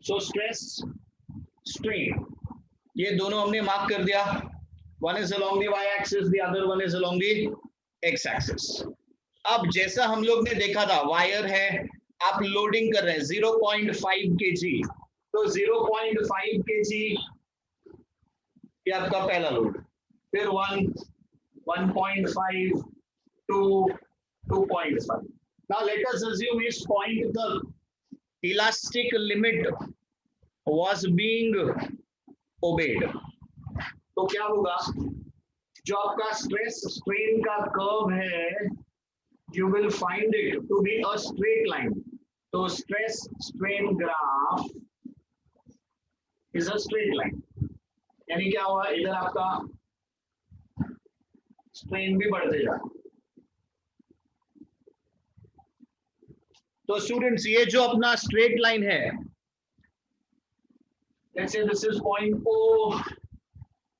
So stress strain ये दोनों हमने मार्क कर दिया. One is along the Y axis, the other one is along the X axis. अब जैसा हम लोग ने देखा था, वायर है, आप लोडिंग कर रहे हैं 0.5 kg, तो 0.5 kg ये आपका पहला लोड, फिर 1, 1.5, 2, 2.5. Now let us assume इस point the elastic limit was being obeyed. तो क्या होगा, जो आपका स्ट्रेस स्ट्रेन का कर्व है, you will find it to be a straight line. तो stress strain graph is a straight line. यानी क्या हुआ, इधर आपका स्ट्रेन भी बढ़ते जा. तो स्टूडेंट्स ये जो अपना स्ट्रेट लाइन है, let's say this is point O,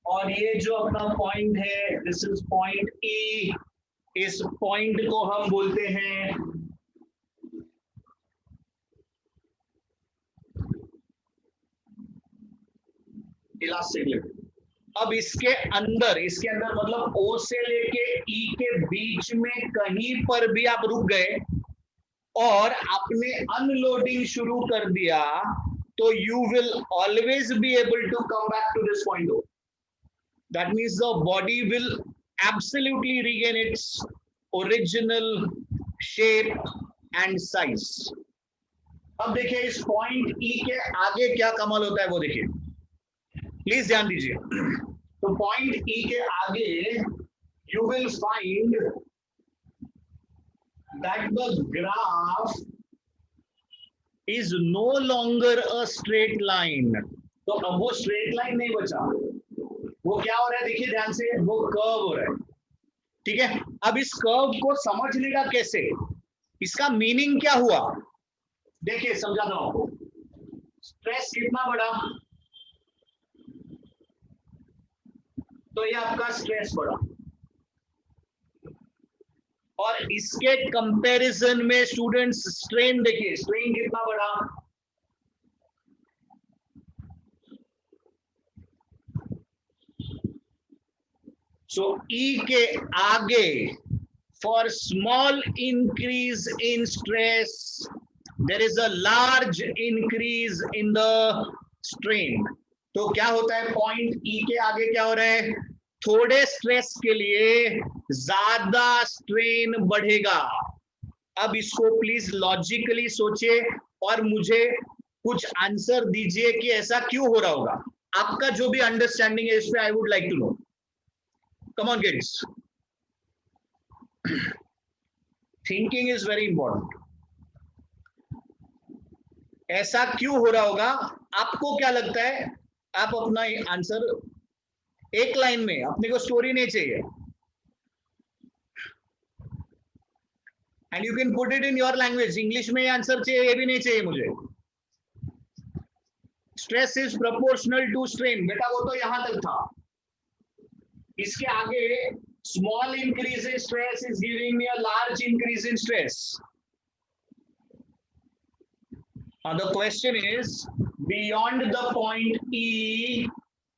और ये जो अपना पॉइंट है दिस इज पॉइंट E. इस पॉइंट को हम बोलते हैं इलास्टिक लिमिट. अब इसके अंदर मतलब O से लेके E के बीच में कहीं पर भी आप रुक गए और आपने अनलोडिंग शुरू कर दिया, तो you will always be able to come back to this point O. That means the body will absolutely regain its original shape and size. अब देखिए इस पॉइंट E के आगे क्या कमाल होता है वो देखिए, प्लीज ध्यान दीजिए. तो पॉइंट E के आगे you will find that the graph is no longer a straight line. तो अब वो स्ट्रेट लाइन नहीं बचा, वो क्या हो रहा है देखिए ध्यान से, वो कर्व हो रहा है. ठीक है, अब इस कर्व को समझने का कैसे, इसका मीनिंग क्या हुआ, देखिए समझाता हूं आपको. स्ट्रेस कितना बढ़ा, तो ये आपका स्ट्रेस बढ़ा, और इसके कंपैरिजन में स्टूडेंट्स स्ट्रेन देखिए, स्ट्रेन कितना बढ़ा. So E के आगे, for small increase in stress, there is a large increase in the strain. तो क्या होता है, पॉइंट E के आगे क्या हो रहा है, थोड़े स्ट्रेस के लिए ज्यादा स्ट्रेन बढ़ेगा. अब इसको प्लीज लॉजिकली सोचिए और मुझे कुछ आंसर दीजिए कि ऐसा क्यों हो रहा होगा. आपका जो भी अंडरस्टैंडिंग है इस पे I would like to know. Come on kids, thinking is very important. ऐसा क्यों हो रहा होगा, आपको क्या लगता है, आप अपना आंसर एक लाइन में, अपने को स्टोरी नहीं चाहिए, and you can put it in your language. English में आंसर चाहिए ये भी नहीं चाहिए मुझे. Stress is proportional to strain, बेटा वो तो यहां तक था. इसके आगे small increase in stress is giving me a large increase in stress. Now the question is, beyond the point E,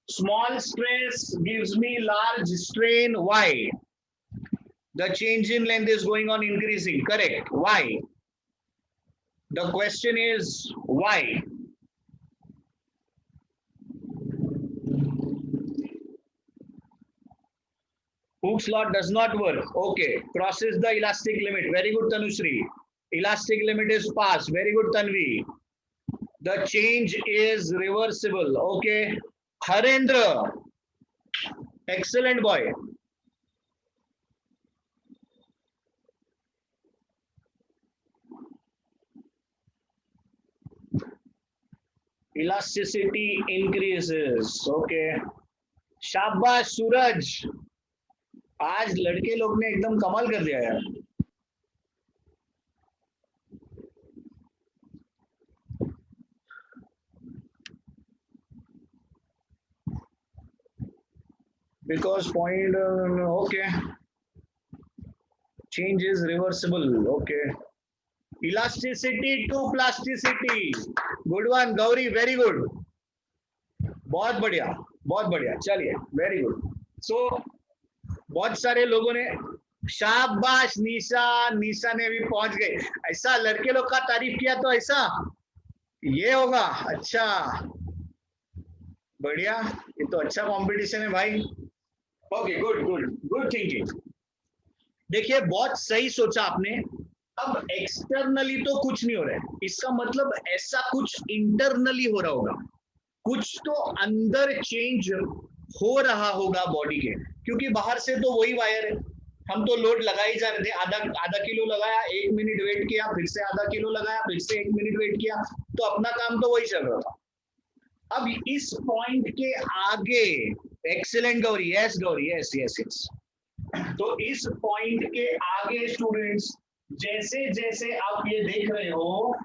small stress gives me large strain. Why? The change in length is going on increasing. Correct. Why? The question is why? Hooke's law does not work. Okay, crosses the elastic limit. Very good, Tanushree. Elastic limit is passed. Very good, Tanvi. The change is reversible. Okay, Harendra. Excellent boy. Elasticity increases. Okay. शाबाश सूरज, आज लड़के लोग ने एकदम कमाल कर दिया यार. Because point okay, change is reversible. Okay, elasticity to plasticity. Good one Gauri, very good. बहुत बढ़िया, बहुत बढ़िया. चलिए, वेरी गुड. सो बहुत सारे लोगों ने, शाबाश निशा, निशा ने भी पहुंच गए. ऐसा लड़के लोग का तारीफ किया तो ऐसा ये होगा. अच्छा, बढ़िया. ये तो अच्छा कंपटीशन है भाई. Okay, good good good thinking. देखिए, बहुत सही सोचा आपने. अब एक्सटर्नली तो कुछ नहीं हो रहा है, इसका मतलब ऐसा कुछ इंटरनली हो रहा होगा. कुछ तो अंदर चेंज हो रहा होगा बॉडी के, क्योंकि बाहर से तो वही वायर है. हम तो लोड लगा ही जा रहे थे. आधा आधा किलो लगाया, 1 मिनट वेट किया, फिर से आधा किलो लगाया, फिर से 1 मिनट वेट किया, तो अपना काम तो वही चल रहा था. अब इस पॉइंट के आगे, excellent Gauri, yes Gauri, yes yes yes. तो इस पॉइंट के आगे स्टूडेंट्स, जैसे जैसे आप ये देख रहे हो,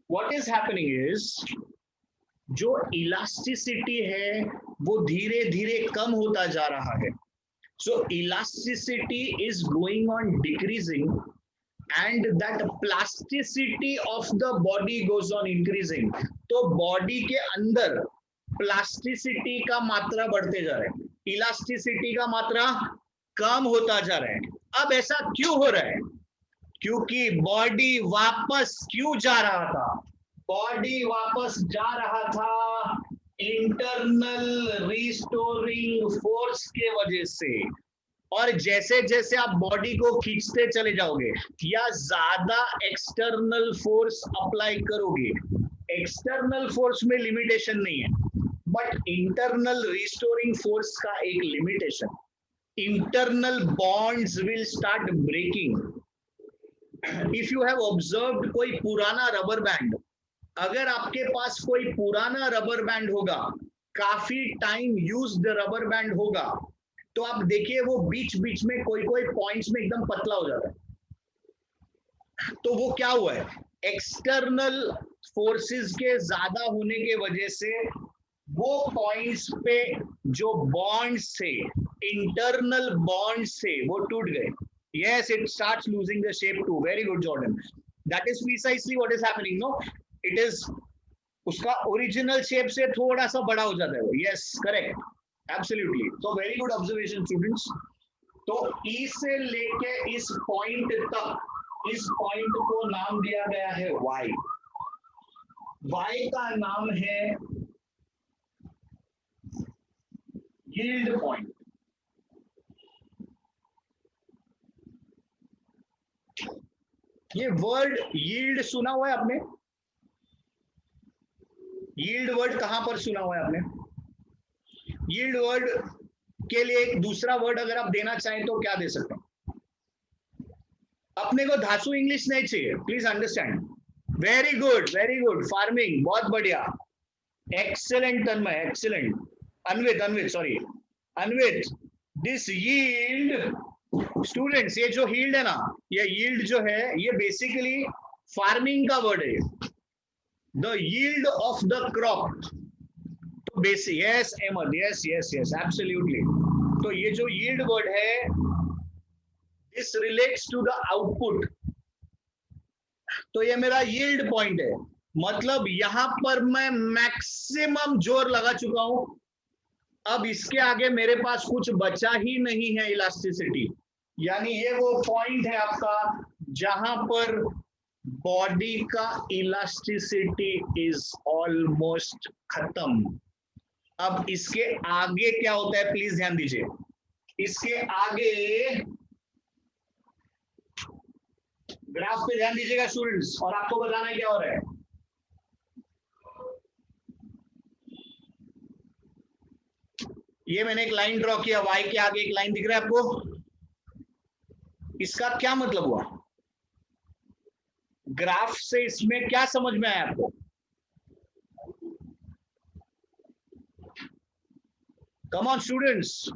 व्हाट इज हैपनिंग इज, जो इलास्टिसिटी है वो धीरे धीरे कम होता जा रहा है. So elasticity is going on decreasing and that plasticity of the body goes on increasing. तो बॉडी के अंदर प्लास्टिसिटी का मात्रा बढ़ते जा रहा है, इलास्टिसिटी का मात्रा कम होता जा रहा है. अब ऐसा क्यों हो रहा है? क्योंकि बॉडी वापस क्यों जा रहा था? बॉडी वापस जा रहा था इंटरनल रिस्टोरिंग फोर्स के वजह से. और जैसे जैसे आप बॉडी को खींचते चले जाओगे या ज्यादा एक्सटर्नल फोर्स अप्लाई करोगे, एक्सटर्नल फोर्स में लिमिटेशन नहीं है, बट इंटरनल रिस्टोरिंग फोर्स का एक limitation. Internal bonds will start breaking. If you have observed कोई पुराना रबर बैंड, अगर आपके पास कोई पुराना रबर बैंड होगा, काफी टाइम यूज्ड रबर बैंड होगा, तो आप देखिए वो बीच बीच में कोई कोई पॉइंट्स में एकदम पतला हो जाता है. तो वो क्या हुआ है? एक्सटर्नल फोर्सेस के ज्यादा होने के वजह से वो पॉइंट्स पे जो बॉन्ड्स थे, इंटरनल बॉन्ड्स थे, वो टूट गए. Yes, it starts losing the shape too. Very good, Jordan. That is precisely what is happening. No, it is उसका ओरिजिनल शेप से थोड़ा सा बड़ा हो जाता है वो. Yes, correct, absolutely. So very good observation, students. तो E से लेके इस पॉइंट तक, इस पॉइंट को नाम दिया गया है Y. Y का नाम है यील्ड पॉइंट. ये वर्ड यील्ड सुना हुआ है आपने? यील्ड वर्ड कहां पर सुना हुआ है आपने? यील्ड वर्ड के लिए एक दूसरा वर्ड अगर आप देना चाहें तो क्या दे सकते हैं? अपने को धासु इंग्लिश नहीं चाहिए, please understand. Very good. Farming, बहुत बढ़िया, excellent Tanmay, excellent. Anvit, sorry Anvit. This yield, students, ये जो यील्ड है ना, ये यील्ड जो है ये बेसिकली फार्मिंग का वर्ड है. The yield of the crop. तो basic, yes Ahmad, yes absolutely. तो ये जो यील्ड वर्ड है, this relates to the output. तो ये मेरा यील्ड पॉइंट है, मतलब यहां पर मैं मैक्सिमम जोर लगा चुका हूं. अब इसके आगे मेरे पास कुछ बचा ही नहीं है इलास्टिसिटी. यानी ये वो पॉइंट है आपका जहां पर बॉडी का इलास्टिसिटी इज ऑलमोस्ट खत्म. अब इसके आगे क्या होता है, प्लीज ध्यान दीजिए. इसके आगे ग्राफ पे ध्यान दीजिएगा स्टूडेंट्स, और आपको बताना क्या हो रहा है. ये मैंने एक लाइन ड्रॉ किया, y के आगे एक लाइन दिख रहा है आपको. इसका क्या मतलब हुआ? ग्राफ से इसमें क्या समझ में आया आपको? Come on, students.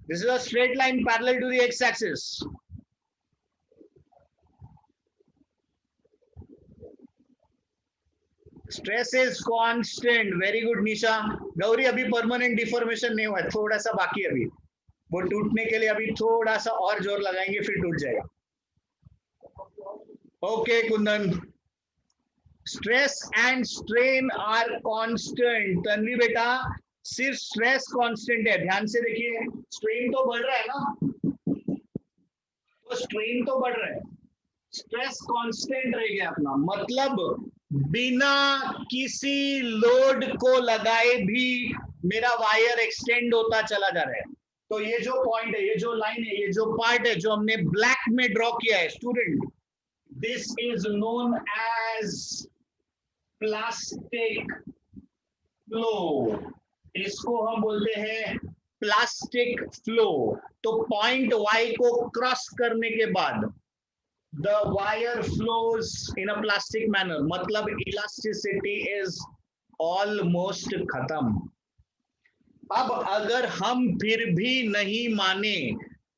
This is a straight line parallel to the x-axis. Stress is constant. Very good, Nisha. Gauri, अभी परमानेंट डिफॉर्मेशन नहीं हुआ है, थोड़ा सा बाकी है अभी. वो टूटने के लिए अभी थोड़ा सा और जोर लगाएंगे, फिर टूट जाएगा. Okay Kundan, stress and strain are constant. Tanvi बेटा, सिर्फ स्ट्रेस कांस्टेंट है, ध्यान से देखिए, स्ट्रेन तो बढ़ रहा है ना, तो स्ट्रेन तो बढ़ रहा है, स्ट्रेस कांस्टेंट रह गया अपना, मतलब बिना किसी लोड को लगाए भी मेरा वायर एक्सटेंड होता चला जा रहा है। तो ये जो पॉइंट है, ये जो लाइन है, ये जो पार्ट है जो हमने ब्लैक में ड्रॉ किया है student, this is known as plastic flow, इसको हम बोलते हैं प्लास्टिक फ्लो। तो पॉइंट वाई को क्रॉस करने के बाद the wire flows in a plastic manner, मतलब elasticity is almost खत्म। अब अगर हम फिर भी नहीं माने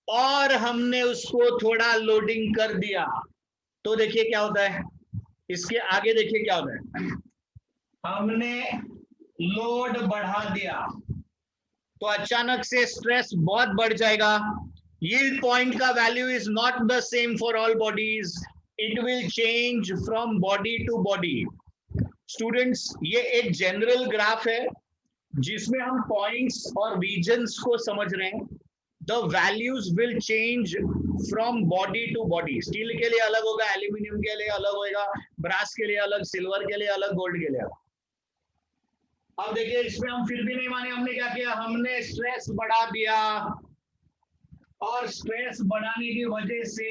और हमने उसको थोड़ा लोडिंग कर दिया, तो देखिए क्या होता है, इसके आगे देखिए क्या होता है, हमने लोड बढ़ा दिया तो अचानक से स्ट्रेस बहुत बढ़ जाएगा। Yield point का value is not the same for all bodies. It will change from body to body. Students, ये एक जनरल ग्राफ है जिसमें हम पॉइंट्स और रीजन्स को समझ रहे हैं। The values will change from body to body. Steel के लिए अलग होगा, एल्यूमिनियम के लिए अलग होगा, ब्रास के लिए अलग, सिल्वर के लिए अलग, गोल्ड के लिए अलग। अब देखिए इसमें हम फिर भी नहीं माने, हमने क्या किया, हमने स्ट्रेस बढ़ा दिया और स्ट्रेस बढ़ाने की वजह से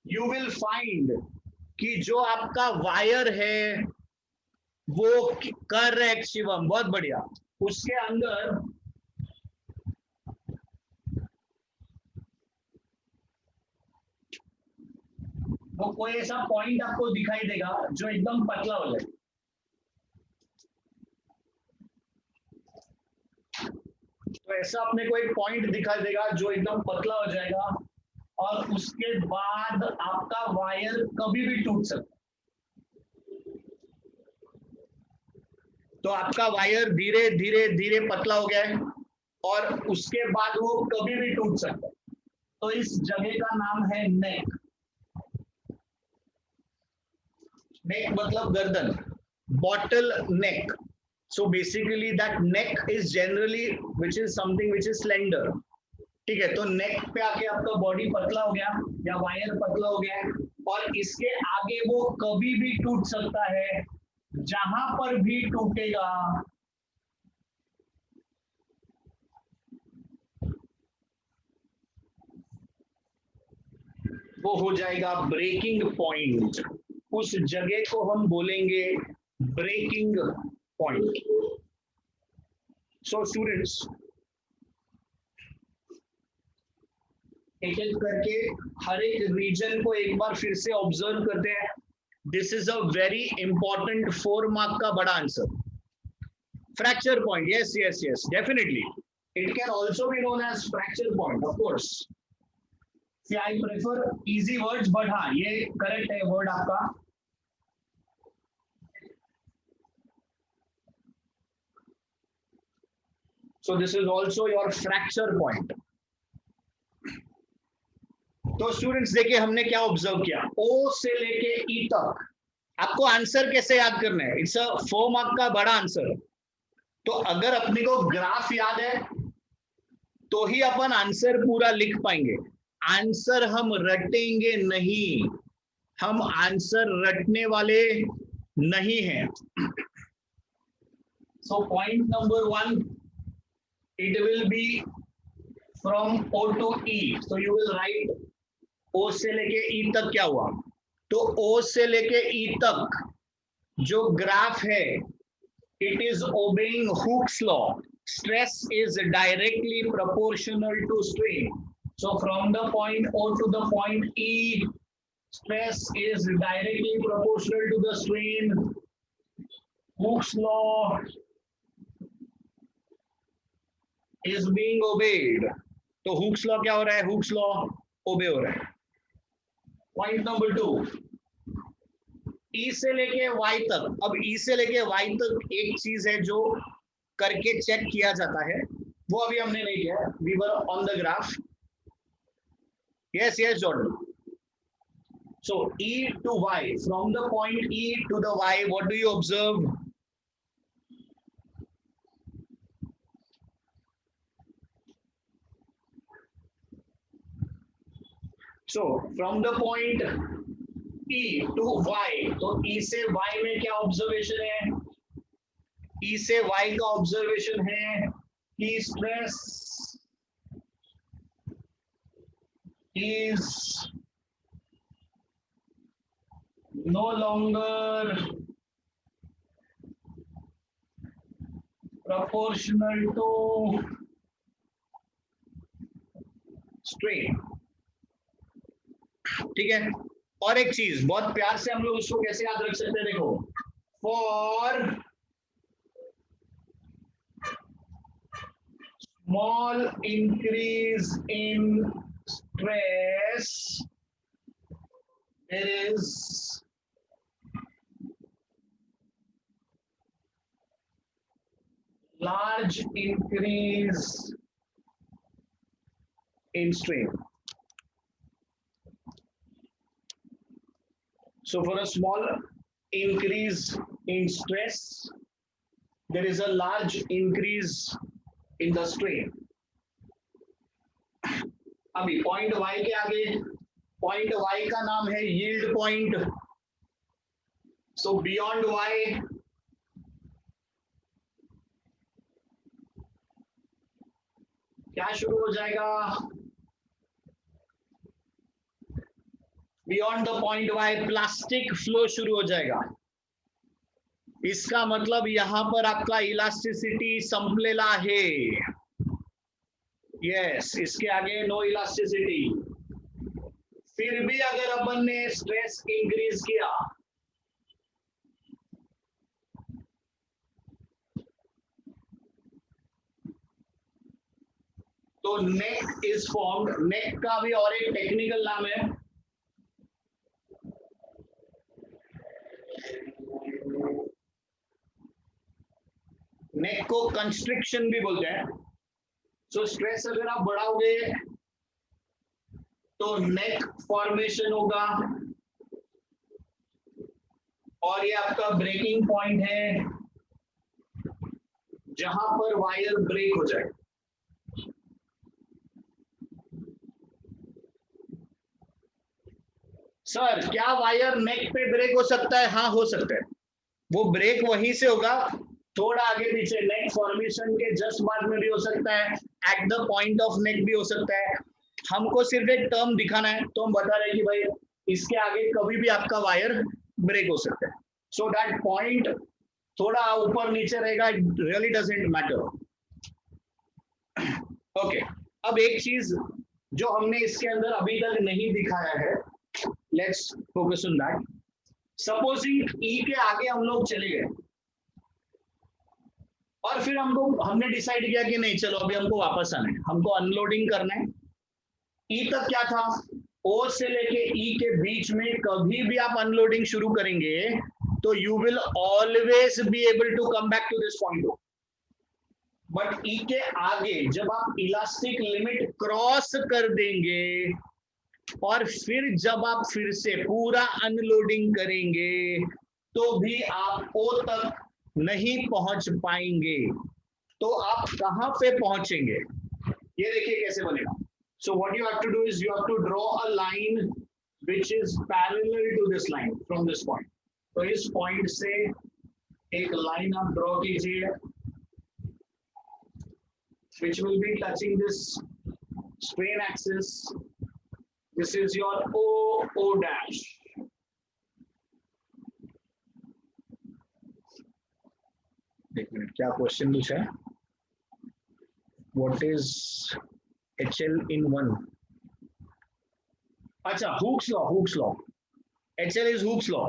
यू विल फाइंड कि जो आपका वायर है वो करेक्ट शिवम, बहुत बढ़िया, उसके अंदर वो कोई ऐसा पॉइंट आपको दिखाई देगा जो एकदम पतला हो जाए, तो ऐसा अपने को एक पॉइंट दिखाई देगा जो एकदम पतला हो जाएगा और उसके बाद आपका वायर कभी भी टूट सकता है। तो आपका वायर धीरे धीरे धीरे पतला हो गया है और उसके बाद वो कभी भी टूट सकता है। तो इस जगह का नाम है नेक। नेक मतलब गर्दन, bottle neck. So basically that neck is generally which is something which is slender. ठीक है, तो नेक पे आके आपका बॉडी पतला हो गया या वायर पतला हो गया है और इसके आगे वो कभी भी टूट सकता है। जहां पर भी टूटेगा वो हो जाएगा ब्रेकिंग पॉइंट। उस जगह को हम बोलेंगे ब्रेकिंग पॉइंट। सो स्टूडेंट्स, एक एक करके हर एक रीजन को एक बार फिर से ऑब्जर्व करते हैं। This is a very important 4 mark का बड़ा answer, fracture point. Yes yes yes, definitely it can also be known as fracture point, of course. I prefer easy words, but हाँ ये करेक्ट है वर्ड आपका। So this is also your fracture point. तो students देखिए हमने क्या observe किया, ओ से लेके ई तक आपको आंसर कैसे याद करना है, इट्स अ 4 मार्क का बड़ा आंसर। तो अगर अपने को ग्राफ याद है तो ही अपन आंसर पूरा लिख पाएंगे। आंसर हम रटेंगे नहीं, हम आंसर रटने वाले नहीं हैं। So point number 1, it will be from O to E. So you will write O से लेके E तक क्या हुआ, तो O से लेके E तक जो ग्राफ है it is obeying Hooke's law. Stress is directly proportional to strain. So from the point O to the point E, stress is directly proportional to the strain. Hooke's law is being obeyed. तो Hooke's law क्या हो रहा है, Hooke's law ओबे हो रहा है। Point number 2, ई से लेके वाई तक। अब ई से लेके वाई तक एक चीज है जो करके चेक किया जाता है, वो अभी हमने नहीं किया, we were on the graph. Yes yes Jordan, So E to Y, from the point E to the Y, what do you observe? So from the point E to Y, तो E से Y में क्या observation है? E से Y का observation है कि stress is no longer proportional to strain. ठीक है, और एक चीज बहुत प्यार से हम लोग उसको कैसे याद रख सकते हैं, देखो, for small increase in stress, there is large increase in strain. So for a small increase in stress, there is a large increase in the strain. अभी पॉइंट y के आगे, पॉइंट y का नाम है यील्ड पॉइंट. सो beyond y क्या शुरू हो जाएगा? Beyond the point y plastic flow शुरू हो जाएगा. इसका मतलब यहां पर आपका इलास्टिसिटी संपलेला है. यस, इसके आगे नो इलास्टिसिटी. फिर भी अगर अपन ने स्ट्रेस इंक्रीज किया तो नेक इज फॉर्म्ड. नेक का भी और एक टेक्निकल नाम है, नेक को कंस्ट्रिक्शन भी बोलते हैं. सो स्ट्रेस अगर आप बढ़ाओगे तो नेक फॉर्मेशन होगा और ये आपका ब्रेकिंग पॉइंट है जहां पर वायर ब्रेक हो जाए. सर क्या वायर नेक पे ब्रेक हो सकता है? हाँ हो सकता है. वो ब्रेक वहीं से होगा, थोड़ा आगे पीछे नेक फॉर्मेशन के जस्ट बाद में भी हो सकता है, at the point of neck भी हो सकता है. हमको सिर्फ एक टर्म दिखाना है तो हम बता रहे हैं कि भाई इसके आगे कभी भी आपका वायर ब्रेक हो सकता है. सो दैट पॉइंट थोड़ा ऊपर नीचे रहेगा, it really doesn't matter. Okay, अब एक चीज जो हमने इसके अंदर अभी तक नहीं दिखाया है, let's focus on that. Supposing E के आगे हम लोग चले गए और फिर हमने डिसाइड किया कि नहीं चलो अभी हमको वापस आना है, हमको अनलोडिंग करना है. ई तक क्या था? ओ से लेके ई के बीच में कभी भी आप अनलोडिंग शुरू करेंगे तो you will always be able to come back to this point. But E के आगे जब आप इलास्टिक लिमिट क्रॉस कर देंगे और फिर जब आप फिर से पूरा अनलोडिंग करेंगे तो भी आप ओ तक नहीं पहुंच पाएंगे. तो आप कहां पे पहुंचेंगे? ये देखिए कैसे बनेगा. So what you have to do is you have to draw a line which is parallel to this line from this point. तो इस पॉइंट से एक लाइन आप ड्रॉ कीजिए which will be touching this strain axis. This is your O dash. एक minute, क्या question पूछा है? What is HL in 1? अच्छा, Hooke's law. HL is Hooke's law.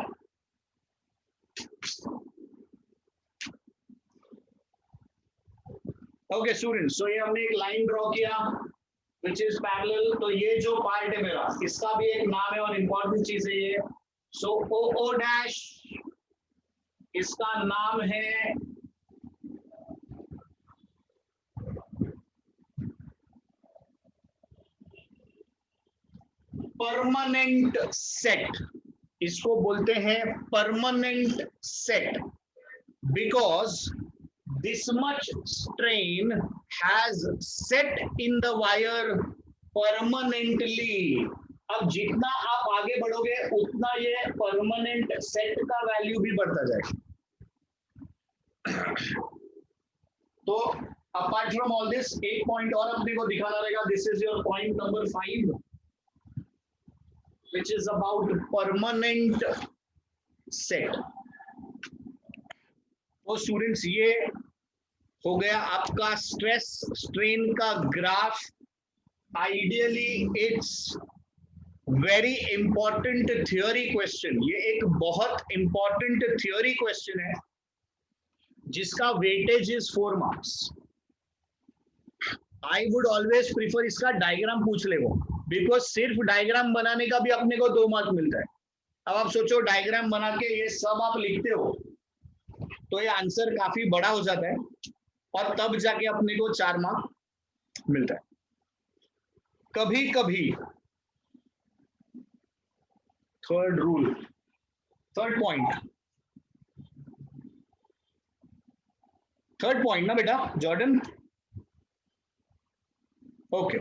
Okay students, so ये हमने एक लाइन ड्रॉ किया विच इज पैरेलल. तो ये जो पार्ट है मेरा, इसका भी एक नाम है और इंपॉर्टेंट चीज है ये. सो ओ डैश, इसका नाम है परमानेंट सेट, इसको बोलते हैं permanent set, because this much strain has set in the wire permanently. अब जितना आप आगे बढ़ोगे उतना ये परमानेंट सेट का वैल्यू भी बढ़ता जाएगा. तो अपार्ट फ्रॉम ऑल दिस एक पॉइंट और अपने को दिखाना रहेगा. This is your point number 5 which is about permanent set. तो स्टूडेंट्स ये हो गया आपका स्ट्रेस स्ट्रेन का graph. Ideally it's very important theory question. ये एक बहुत इंपॉर्टेंट थियोरी क्वेश्चन है जिसका weightage is 4 marks. I would always prefer इसका डायग्राम पूछ ले वो, बिकॉज सिर्फ डायग्राम बनाने का भी अपने को 2 मार्क मिलता है. अब आप सोचो डायग्राम बना के ये सब आप लिखते हो तो ये आंसर काफी बड़ा हो जाता है और तब जाके अपने को 4 मार्क मिलता है. कभी कभी थर्ड रूल, थर्ड पॉइंट ना बेटा जॉर्डन. ओके.